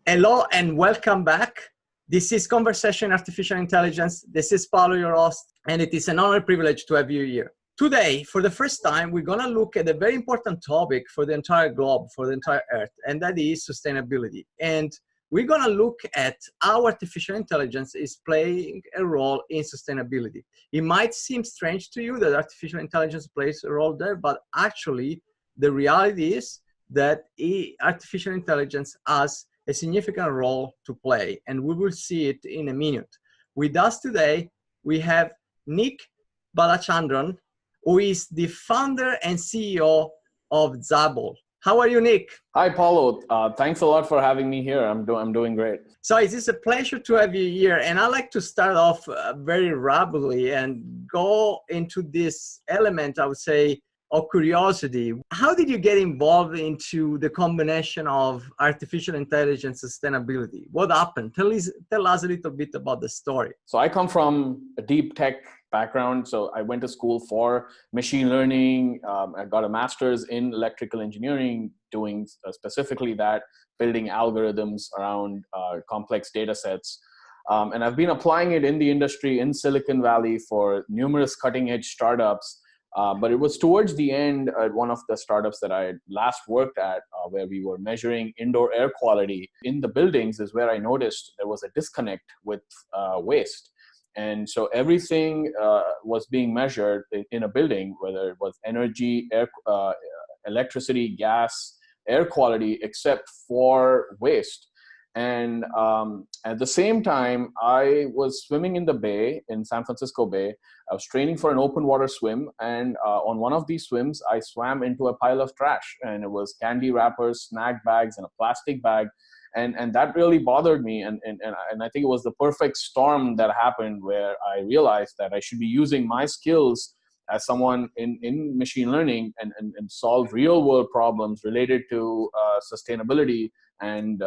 Hello and welcome back. This is Conversation Artificial Intelligence. This is Paolo, your host, and it is an honor and privilege to have you here. Today, for the first time, we're going to look at a very important topic for the entire globe, for the entire Earth, and that is sustainability. And we're going to look at how artificial intelligence is playing a role in sustainability. It might seem strange to you that artificial intelligence plays a role there, but actually, the reality is that artificial intelligence has a significant role to play, and we will see it in a minute. With us today, we have Nikhil Balachandran, who is the founder and CEO of Zabol. How are you, Nick? Hi, Paulo. Thanks a lot for having me here. I'm doing great. So it is a pleasure to have you here. And I'd like to start off very rapidly and go into this element, I would say, of curiosity. How did you get involved into the combination of artificial intelligence and sustainability? What happened? Tell us a little bit about the story. So I come from a deep tech background. So I went to school for machine learning. I got a master's in electrical engineering, doing specifically that, building algorithms around complex data sets. And I've been applying it in the industry in Silicon Valley for numerous cutting edge startups. But it was towards the end at one of the startups that I last worked at, where we were measuring indoor air quality in the buildings, is where I noticed there was a disconnect with waste. And so everything was being measured in a building, whether it was energy, electricity, gas, air quality, except for waste. And at the same time, I was swimming in the bay, in San Francisco Bay. I was training for an open water swim. And on one of these swims, I swam into a pile of trash. And it was candy wrappers, snack bags, and a plastic bag. And that really bothered me. And I think it was the perfect storm that happened where I realized that I should be using my skills as someone in machine learning and solve real world problems related to sustainability and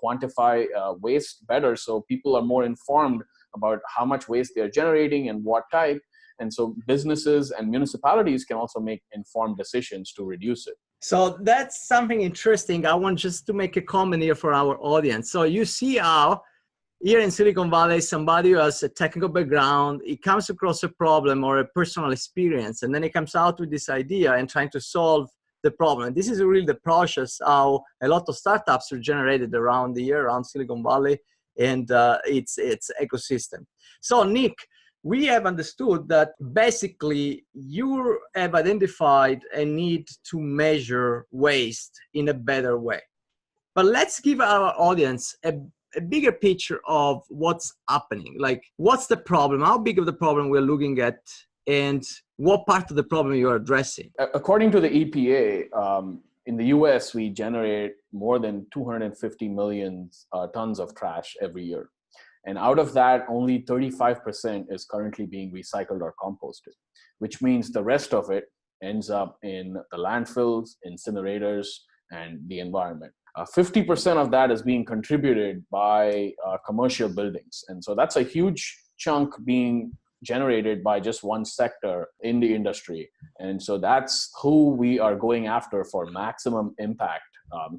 quantify waste better, so people are more informed about how much waste they're generating and what type. And so businesses and municipalities can also make informed decisions to reduce it. So that's something interesting. I want just to make a comment here for our audience. So you see how here in Silicon Valley, somebody who has a technical background, he comes across a problem or a personal experience, and then he comes out with this idea and trying to solve the problem. And this is really the process how a lot of startups are generated around the year, around Silicon Valley and its ecosystem. So Nick, we have understood that basically you have identified a need to measure waste in a better way. But let's give our audience a bigger picture of what's happening. Like, what's the problem? How big of the problem we're looking at, and what part of the problem you're addressing? According to the EPA, in the US, we generate more than 250 million tons of trash every year. And out of that, only 35% is currently being recycled or composted, which means the rest of it ends up in the landfills, incinerators, and the environment. 50% of that is being contributed by commercial buildings. And so that's a huge chunk being generated by just one sector in the industry. And so that's who we are going after for maximum impact.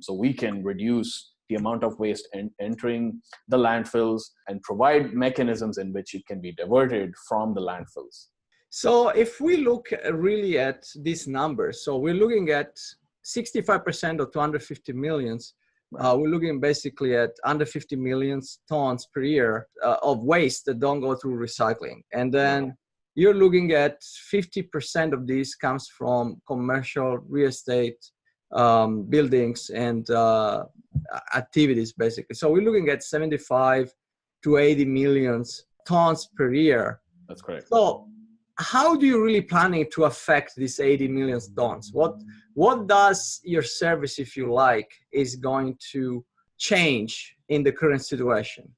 So we can reduce the amount of waste entering the landfills and provide mechanisms in which it can be diverted from the landfills. So if we look really at these numbers, so we're looking at 65% of 250 millions. We're looking basically at under 50 million tons per year of waste that don't go through recycling. And then you're looking at 50% of these comes from commercial real estate, buildings and activities, basically. So we're looking at 75 to 80 million tons per year. That's correct. So how do you really planning to affect these 80 million tons? What does your service, if you like, is going to change in the current situation?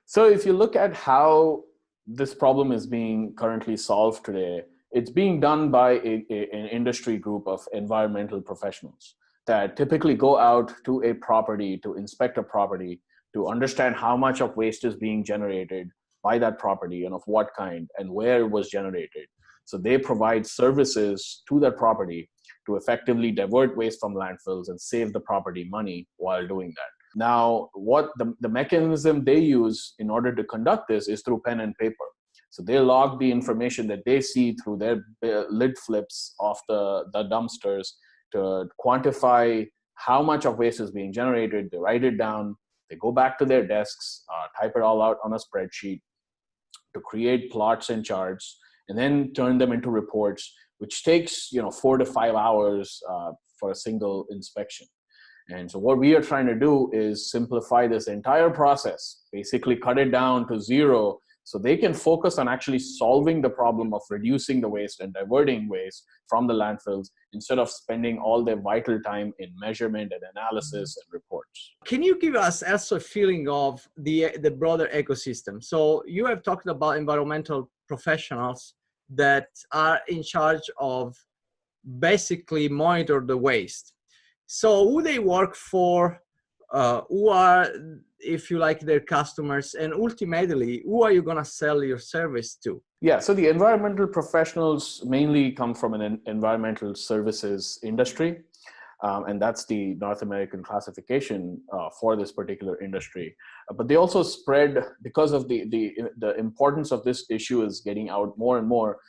So if you look at how this problem is being currently solved today, it's being done by an industry group of environmental professionals that typically go out to a property to inspect a property, to understand how much of waste is being generated by that property and of what kind and where it was generated. So they provide services to that property to effectively divert waste from landfills and save the property money while doing that. Now, what the mechanism they use in order to conduct this is through pen and paper. So they log the information that they see through their lid flips of the dumpsters to quantify how much of waste is being generated. They write it down. They go back to their desks, type it all out on a spreadsheet to create plots and charts, and then turn them into reports, which takes 4 to 5 hours for a single inspection. And so what we are trying to do is simplify this entire process, basically cut it down to zero, so they can focus on actually solving the problem of reducing the waste and diverting waste from the landfills instead of spending all their vital time in measurement and analysis and reports. Can you give us also a feeling of the broader ecosystem? So you have talked about environmental professionals that are in charge of basically monitor the waste. So who they work for, who are, if you like, their customers, and ultimately, who are you going to sell your service to? Yeah, so the environmental professionals mainly come from an environmental services industry, and that's the North American classification for this particular industry. But they also spread, because of the importance of this issue is getting out more and more.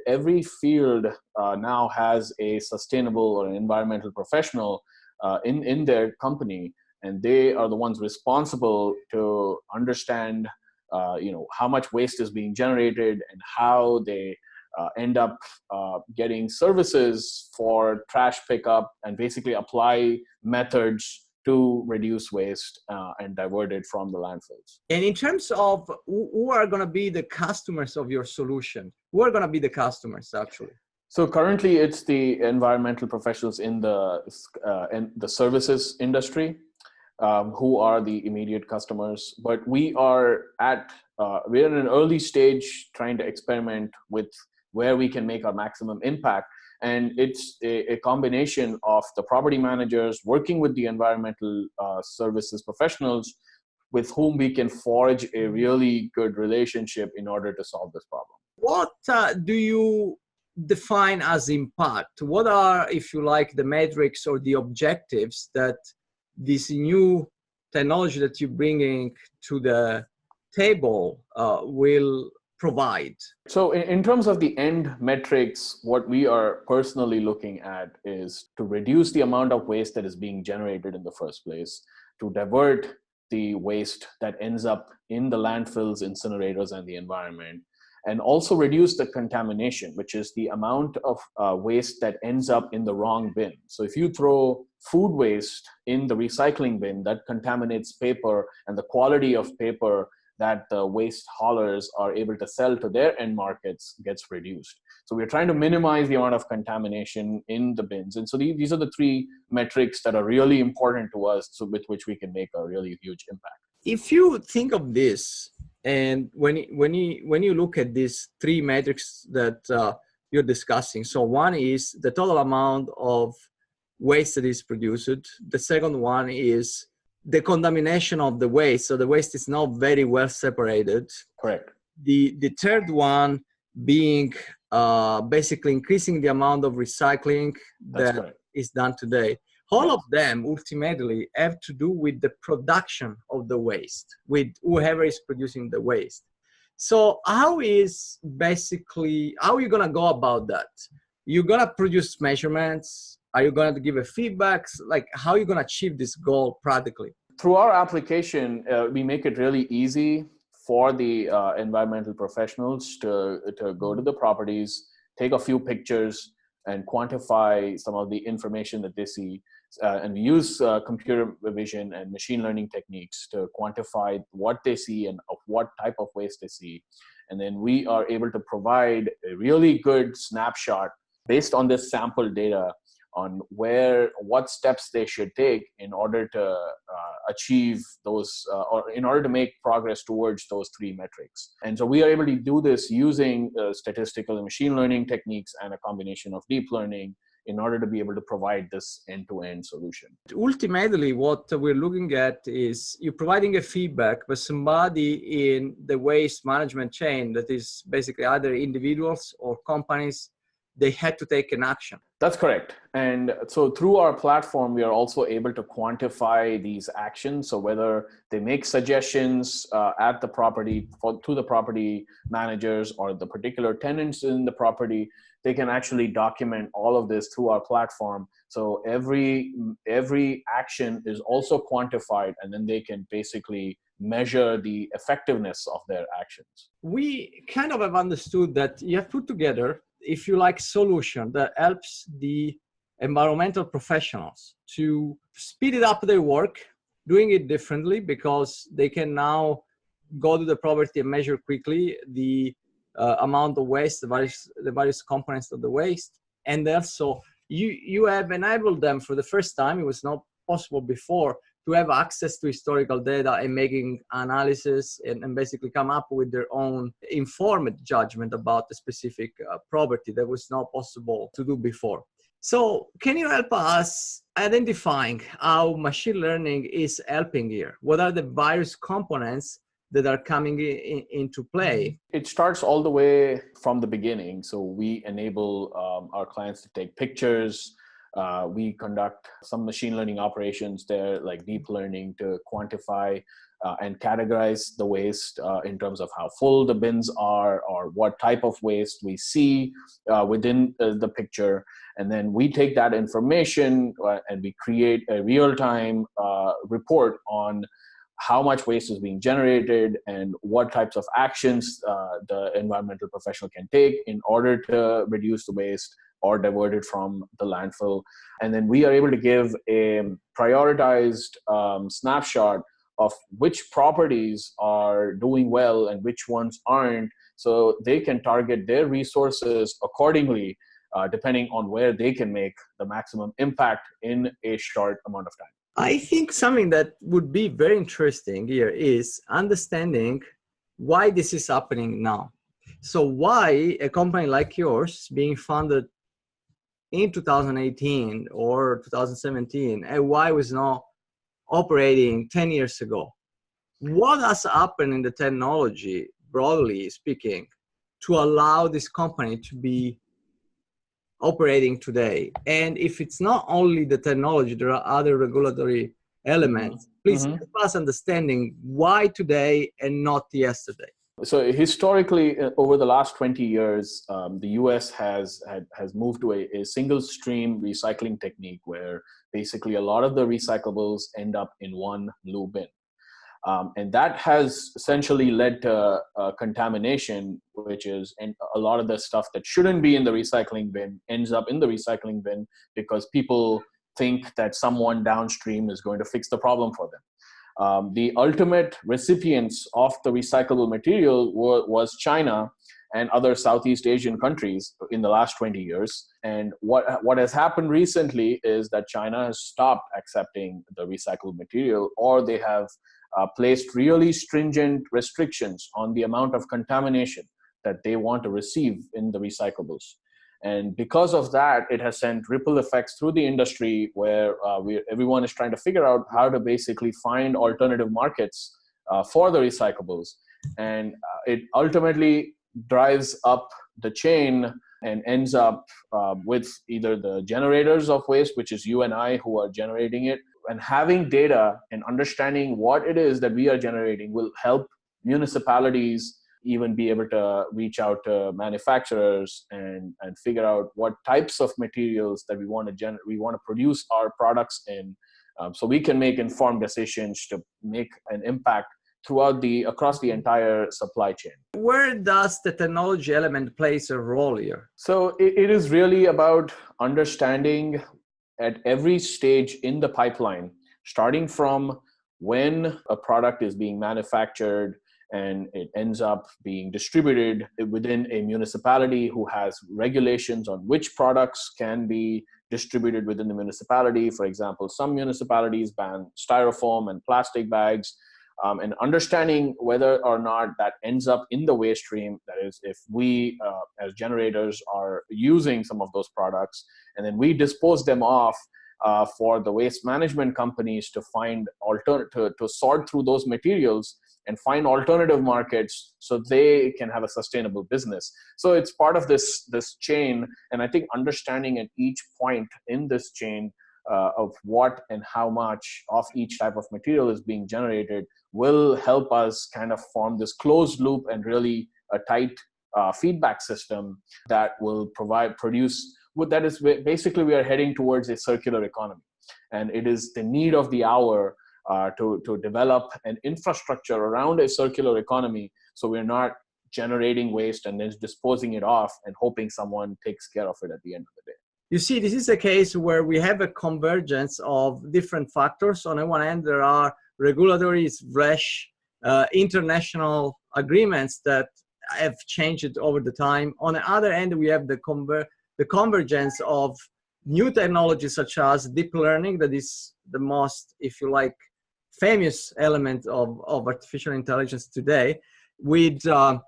Every field now has a sustainable or an environmental professional in their company, and they are the ones responsible to understand how much waste is being generated and how they end up getting services for trash pickup and basically apply methods to reduce waste and divert it from the landfills. And in terms of who are going to be the customers of your solution, who are going to be the customers actually? So currently it's the environmental professionals in the services industry who are the immediate customers. But we are we're in an early stage trying to experiment with where we can make our maximum impact. And it's a combination of the property managers working with the environmental services professionals with whom we can forge a really good relationship in order to solve this problem. What do you define as impact? What are, if you like, the metrics or the objectives that this new technology that you're bringing to the table will provide? So in terms of the end metrics, what we are personally looking at is to reduce the amount of waste that is being generated in the first place, to divert the waste that ends up in the landfills, incinerators, and the environment, and also reduce the contamination, which is the amount of waste that ends up in the wrong bin. So if you throw food waste in the recycling bin, that contaminates paper, and the quality of paper that the waste haulers are able to sell to their end markets gets reduced. So we're trying to minimize the amount of contamination in the bins. And so these are the three metrics that are really important to us, so with which we can make a really huge impact. If you think of this, and when you look at these three metrics that you're discussing, so one is the total amount of waste that is produced. The second one is the contamination of the waste. So the waste is not very well separated. Correct. The third one being basically increasing the amount of recycling that is done today. All of them ultimately have to do with the production of the waste, with whoever is producing the waste. So how are you going to go about that? You're going to produce measurements? Are you going to give a feedbacks? Like, how are you going to achieve this goal practically? Through our application, we make it really easy for the environmental professionals to go to the properties, take a few pictures, and quantify some of the information that they see. And we use computer vision and machine learning techniques to quantify what they see and of what type of waste they see. And then we are able to provide a really good snapshot based on this sample data on what steps they should take in order to achieve those, or in order to make progress towards those three metrics. And so we are able to do this using statistical and machine learning techniques and a combination of deep learning in order to be able to provide this end-to-end solution. Ultimately, what we're looking at is you're providing a feedback, but somebody in the waste management chain, that is basically either individuals or companies they had to take an action. That's correct. And so through our platform, we are also able to quantify these actions. So whether they make suggestions at the property to the property managers or the particular tenants in the property, they can actually document all of this through our platform. So every action is also quantified, and then they can basically measure the effectiveness of their actions. We kind of have understood that you have put together, if you like, solution that helps the environmental professionals to speed it up their work, doing it differently because they can now go to the property and measure quickly the amount of waste, the various components of the waste. And also you have enabled them for the first time, it was not possible before, to have access to historical data and making analysis and basically come up with their own informed judgment about the specific property that was not possible to do before. So can you help us identifying how machine learning is helping here? What are the various components that are coming into play? It starts all the way from the beginning. So we enable our clients to take pictures. We conduct some machine learning operations there, like deep learning, to quantify and categorize the waste in terms of how full the bins are or what type of waste we see within the picture. And then we take that information and we create a real-time report on how much waste is being generated and what types of actions the environmental professional can take in order to reduce the waste or divert it from the landfill. And then we are able to give a prioritized snapshot of which properties are doing well and which ones aren't, so they can target their resources accordingly, depending on where they can make the maximum impact in a short amount of time. I think something that would be very interesting here is understanding why this is happening now. So why a company like yours, being founded in 2018 or 2017, and why was not operating 10 years ago? What has happened in the technology, broadly speaking, to allow this company to be operating today? And if it's not only the technology, there are other regulatory elements. Please help us understanding why today and not yesterday. So historically, over the last 20 years, the US has moved to a single stream recycling technique where basically a lot of the recyclables end up in one blue bin. And that has essentially led to contamination, which is, and a lot of the stuff that shouldn't be in the recycling bin ends up in the recycling bin because people think that someone downstream is going to fix the problem for them. The ultimate recipients of the recyclable material was China and other Southeast Asian countries in the last 20 years. And what has happened recently is that China has stopped accepting the recyclable material, or they have placed really stringent restrictions on the amount of contamination that they want to receive in the recyclables. And because of that, it has sent ripple effects through the industry where everyone is trying to figure out how to basically find alternative markets for the recyclables. And it ultimately drives up the chain and ends up with either the generators of waste, which is you and I who are generating it. And having data and understanding what it is that we are generating will help municipalities even be able to reach out to manufacturers and figure out what types of materials that we want to produce our products in, so we can make informed decisions to make an impact across the entire supply chain. Where does the technology element plays a role here? So it is really about understanding at every stage in the pipeline, starting from when a product is being manufactured and it ends up being distributed within a municipality who has regulations on which products can be distributed within the municipality. For example, some municipalities ban styrofoam and plastic bags, and understanding whether or not that ends up in the waste stream. That is, if we as generators are using some of those products and then we dispose them off for the waste management companies to find to sort through those materials and find alternative markets so they can have a sustainable business. So it's part of this chain. And I think understanding at each point in this chain of what and how much of each type of material is being generated will help us kind of form this closed loop and really a tight feedback system that will produce what that is. Basically, we are heading towards a circular economy, and it is the need of the hour to develop an infrastructure around a circular economy, so we're not generating waste and then disposing it off and hoping someone takes care of it at the end of the day. You see, this is a case where we have a convergence of different factors. On the one hand, there are regulatory, international agreements that have changed over the time. On the other hand, we have the convergence of new technologies such as deep learning, that is the most, if you like, famous element of artificial intelligence today, with the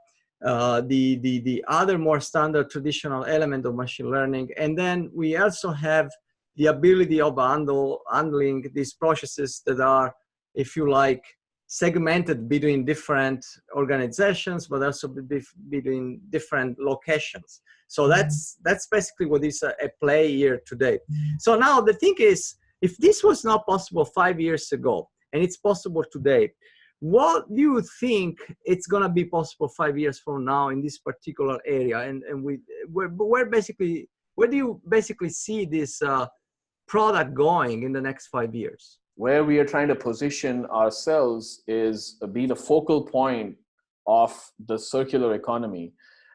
other more standard traditional element of machine learning. And then we also have the ability of handling these processes that are, if you like, segmented between different organizations, but also between different locations. So that's basically what is at play here today. So now the thing is, if this was not possible 5 years ago, and it's possible today, what do you think it's going to be possible 5 years from now in this particular area? And where do you basically see this product going in the next 5 years? Where we are trying to position ourselves is be the focal point of the circular economy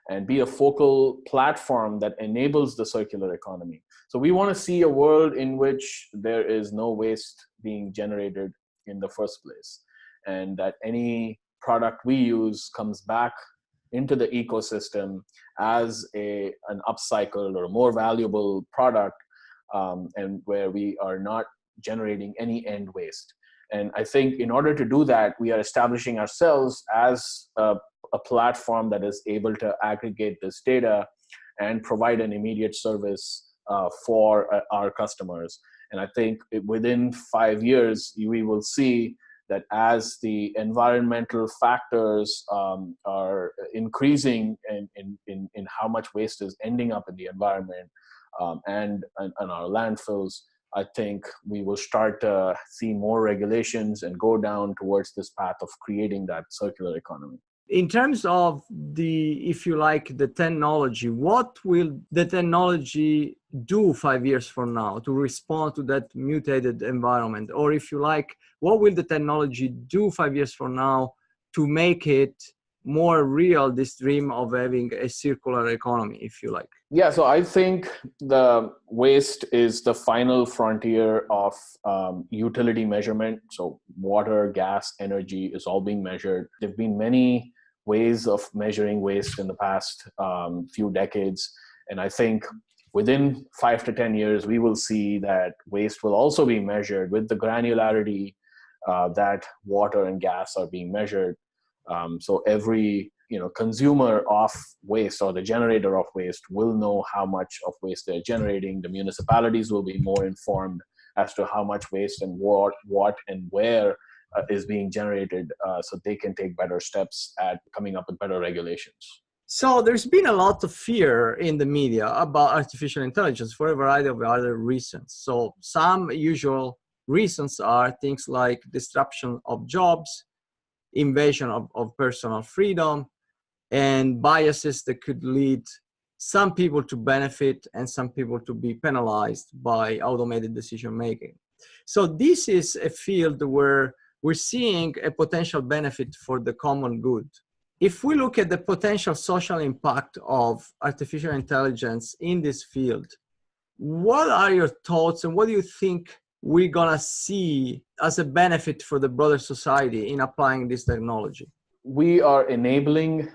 and be a focal platform that enables the circular economy. So we want to see a world in which there is no waste being generated in the first place, and that any product we use comes back into the ecosystem as an upcycled or more valuable product, and where we are not generating any end waste. And I think in order to do that, we are establishing ourselves as a platform that is able to aggregate this data and provide an immediate service for our customers. And I think within 5 years, we will see that as the environmental factors are increasing in how much waste is ending up in the environment and our landfills, I think we will start to see more regulations and go down towards this path of creating that circular economy. In terms of if you like, the technology, what will the technology do 5 years from now to respond to that mutated environment? Or if you like, what will the technology do 5 years from now to make it more real, this dream of having a circular economy, if you like? Yeah, so I think the waste is the final frontier of utility measurement. So water, gas, energy is all being measured. There have been many ways of measuring waste in the past few decades. And I think within 5 to 10 years, we will see that waste will also be measured with the granularity that water and gas are being measured. So every consumer of waste or the generator of waste will know how much of waste they're generating. The municipalities will be more informed as to how much waste and what and where is being generated, so they can take better steps at coming up with better regulations. So there's been a lot of fear in the media about artificial intelligence for a variety of other reasons. So some usual reasons are things like disruption of jobs, invasion of personal freedom, and biases that could lead some people to benefit and some people to be penalized by automated decision making. So this is a field where we're seeing a potential benefit for the common good. If we look at the potential social impact of artificial intelligence in this field, what are your thoughts and what do you think we're gonna see as a benefit for the broader society in applying this technology? We are enabling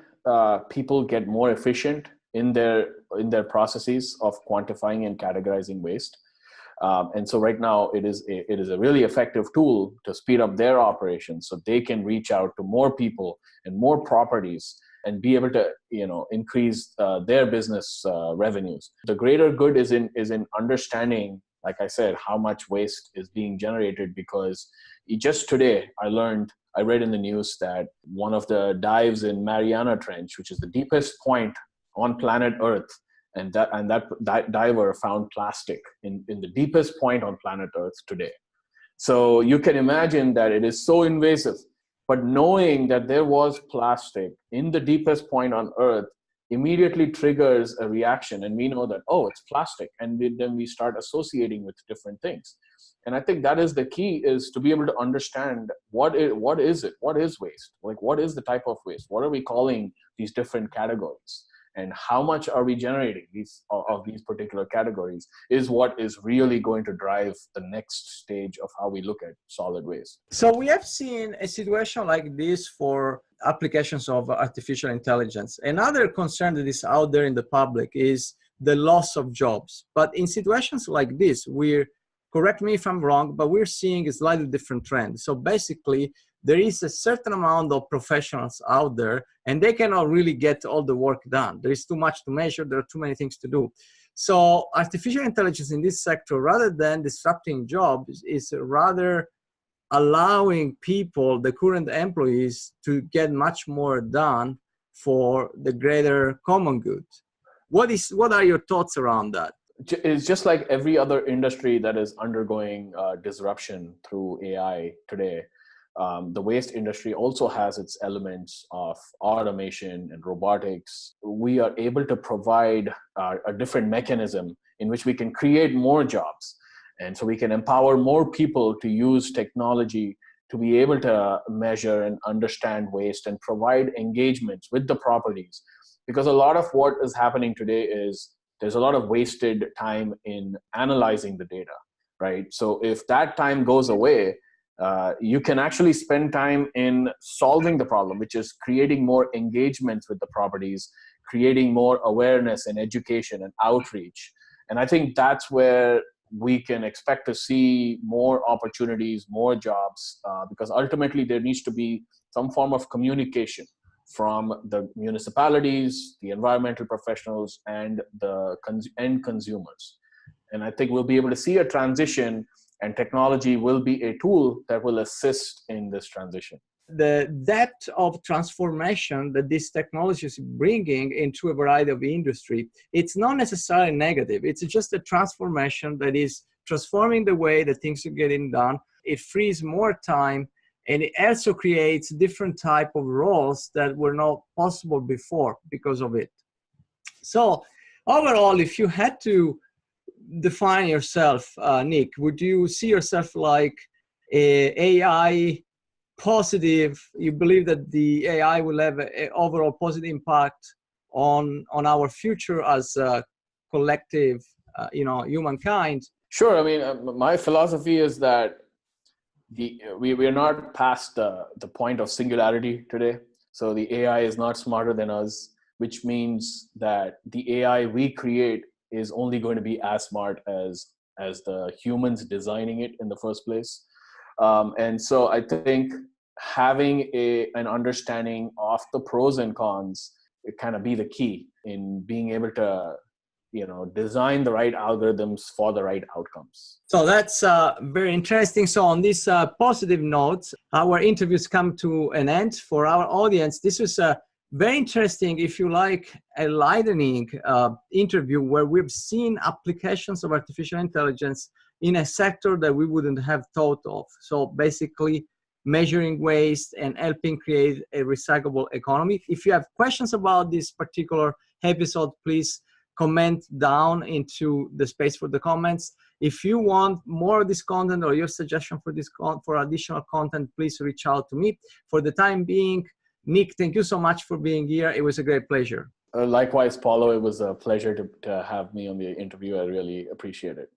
people get more efficient in their processes of quantifying and categorizing waste. And so right now it is a really effective tool to speed up their operations so they can reach out to more people and more properties and be able to increase their business revenues. The greater good is in understanding, like I said, how much waste is being generated, because just today I learned I read in the news that one of the dives in Mariana Trench, which is the deepest point on planet Earth, and that diver found plastic in the deepest point on planet Earth today. So you can imagine that it is so invasive, but knowing that there was plastic in the deepest point on Earth immediately triggers a reaction, and we know that, oh, it's plastic, and then we start associating with different things. And I think that is the key, is to be able to understand what is it, what is waste, like what is the type of waste, what are we calling these different categories, and how much are we generating of these particular categories is what is really going to drive the next stage of how we look at solid waste. So we have seen a situation like this for applications of artificial intelligence. Another concern that is out there in the public is the loss of jobs. But in situations like this, correct me if I'm wrong, but we're seeing a slightly different trend. So basically, there is a certain amount of professionals out there, and they cannot really get all the work done. There is too much to measure. There are too many things to do. So artificial intelligence in this sector, rather than disrupting jobs, is rather allowing people, the current employees, to get much more done for the greater common good. What are your thoughts around that? It's just like every other industry that is undergoing disruption through AI today. The waste industry also has its elements of automation and robotics. We are able to provide a different mechanism in which we can create more jobs. And so we can empower more people to use technology to be able to measure and understand waste and provide engagements with the properties. Because a lot of what is happening today is there's a lot of wasted time in analyzing the data, right? So if that time goes away, you can actually spend time in solving the problem, which is creating more engagements with the properties, creating more awareness and education and outreach. And I think that's where we can expect to see more opportunities, more jobs, because ultimately there needs to be some form of communication from the municipalities, the environmental professionals, and the end consumers. And I think we'll be able to see a transition, and technology will be a tool that will assist in this transition. The depth of transformation that this technology is bringing into a variety of industry, it's not necessarily negative. It's just a transformation that is transforming the way that things are getting done. It frees more time, and it also creates different type of roles that were not possible before because of it. So overall, if you had to define yourself, Nick, would you see yourself like AI positive? You believe that the AI will have an overall positive impact on our future as a collective, humankind? Sure. I mean, my philosophy is that we are not past the point of singularity today. So the AI is not smarter than us, which means that the AI we create is only going to be as smart as the humans designing it in the first place. And so I think having an understanding of the pros and cons, it kind of be the key in being able to, design the right algorithms for the right outcomes. So that's very interesting. So on this positive note, our interviews come to an end. For our audience, this was very interesting, if you like, a enlightening interview where we've seen applications of artificial intelligence in a sector that we wouldn't have thought of. So basically, measuring waste and helping create a recyclable economy. If you have questions about this particular episode, please comment down into the space for the comments. If you want more of this content or your suggestion for additional content, please reach out to me. For the time being, Nick, thank you so much for being here. It was a great pleasure. Likewise, Paolo, it was a pleasure to have me on the interview. I really appreciate it.